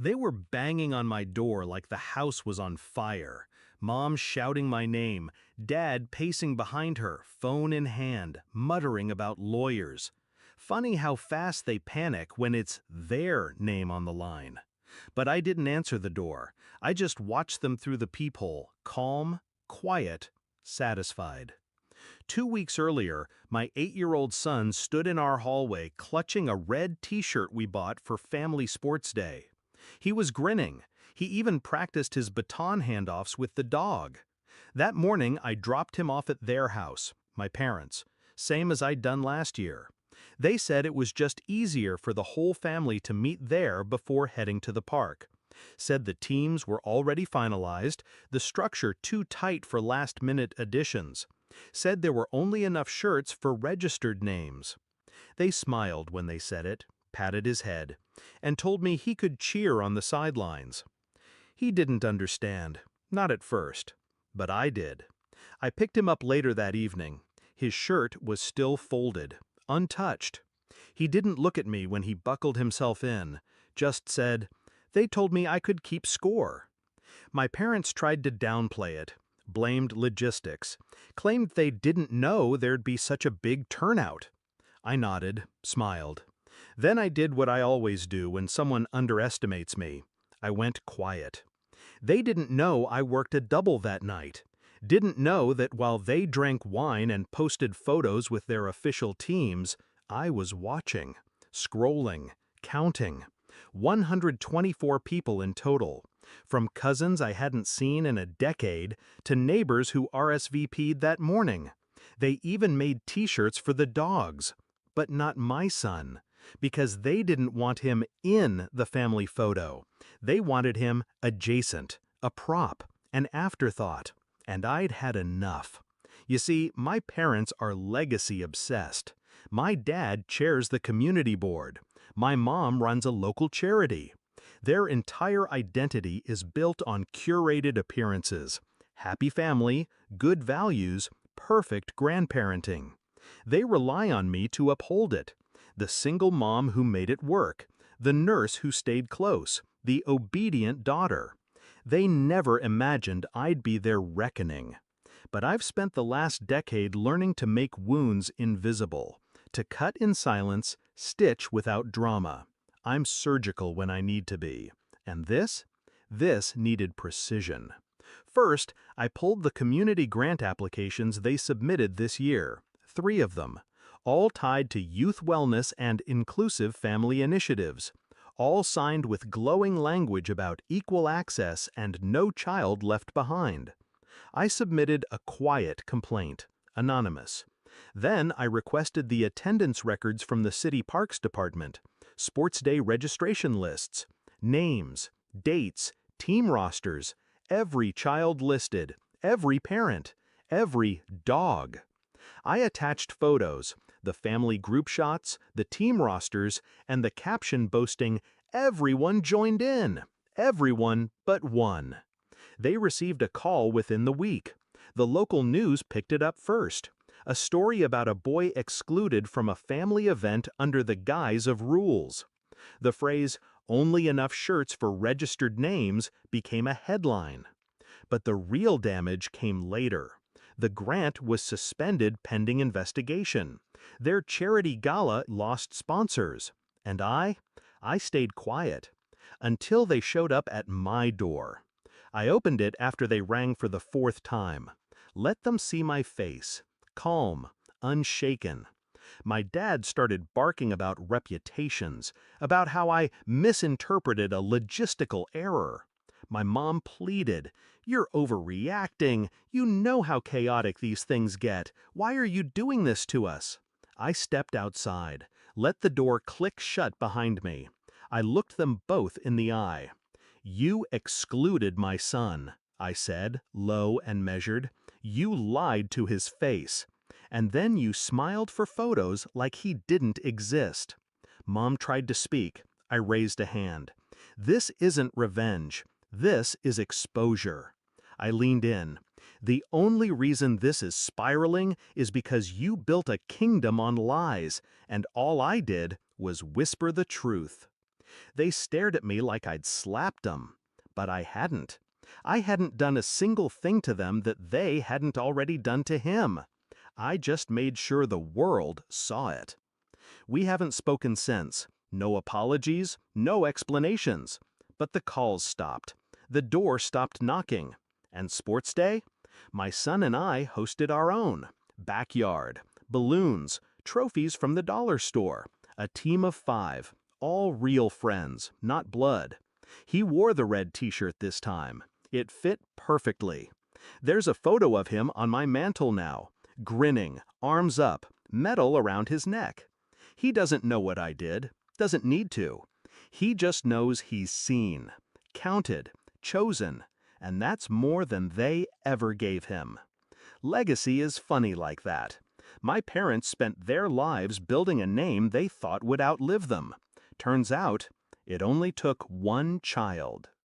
They were banging on my door like the house was on fire. Mom shouting my name, Dad pacing behind her, phone in hand, muttering about lawyers. Funny how fast they panic when it's their name on the line. But I didn't answer the door. I just watched them through the peephole, calm, quiet, satisfied. 2 weeks earlier, my 8-year-old son stood in our hallway clutching a red t-shirt we bought for Family Sports Day. He was grinning. He even practiced his baton handoffs with the dog. That morning, I dropped him off at their house, my parents, same as I'd done last year. They said it was just easier for the whole family to meet there before heading to the park. Said the teams were already finalized, the structure too tight for last-minute additions. Said there were only enough shirts for registered names. They smiled when they said it, patted his head, and told me he could cheer on the sidelines. He didn't understand, not at first, but I did. I picked him up later that evening. His shirt was still folded, untouched. He didn't look at me when he buckled himself in, just said, "They told me I could keep score." My parents tried to downplay it, blamed logistics, claimed they didn't know there'd be such a big turnout. I nodded, smiled. Then I did what I always do when someone underestimates me. I went quiet. They didn't know I worked a double that night. Didn't know that while they drank wine and posted photos with their official teams, I was watching, scrolling, counting. 124 people in total. From cousins I hadn't seen in a decade to neighbors who RSVP'd that morning. They even made t-shirts for the dogs, but not my son, because they didn't want him in the family photo. They wanted him adjacent, a prop, an afterthought, and I'd had enough. You see, my parents are legacy obsessed. My dad chairs the community board. My mom runs a local charity. Their entire identity is built on curated appearances, happy family, good values, perfect grandparenting. They rely on me to uphold it. The single mom who made it work, the nurse who stayed close, the obedient daughter. They never imagined I'd be their reckoning. But I've spent the last decade learning to make wounds invisible, to cut in silence, stitch without drama. I'm surgical when I need to be. And this needed precision. First, I pulled the community grant applications they submitted this year, 3 of them, all tied to youth wellness and inclusive family initiatives, all signed with glowing language about equal access and no child left behind. I submitted a quiet complaint, anonymous. Then I requested the attendance records from the City Parks Department, Sports Day registration lists, names, dates, team rosters, every child listed, every parent, every dog. I attached photos, the family group shots, the team rosters, and the caption boasting, "Everyone joined in, everyone but one." They received a call within the week. The local news picked it up first. A story about a boy excluded from a family event under the guise of rules. The phrase, "only enough shirts for registered names," became a headline. But the real damage came later. The grant was suspended pending investigation. Their charity gala lost sponsors. And I stayed quiet. Until they showed up at my door. I opened it after they rang for the 4th time. Let them see my face. Calm, unshaken. My dad started barking about reputations, about how I misinterpreted a logistical error. My mom pleaded, "You're overreacting. You know how chaotic these things get. Why are you doing this to us?" I stepped outside, let the door click shut behind me. I looked them both in the eye. "You excluded my son," I said, low and measured. "You lied to his face. And then you smiled for photos like he didn't exist." Mom tried to speak. I raised a hand. "This isn't revenge. This is exposure." I leaned in. "The only reason this is spiraling is because you built a kingdom on lies, and all I did was whisper the truth." They stared at me like I'd slapped them. But I hadn't. I hadn't done a single thing to them that they hadn't already done to him. I just made sure the world saw it. We haven't spoken since. No apologies, no explanations. But the calls stopped. The door stopped knocking. And sports day? My son and I hosted our own. Backyard, balloons, trophies from the dollar store. A team of 5, all real friends, not blood. He wore the red t-shirt this time. It fit perfectly. There's a photo of him on my mantle now, grinning, arms up, medal around his neck. He doesn't know what I did, doesn't need to. He just knows he's seen, counted, chosen, and that's more than they ever gave him. Legacy is funny like that. My parents spent their lives building a name they thought would outlive them. Turns out, it only took one child.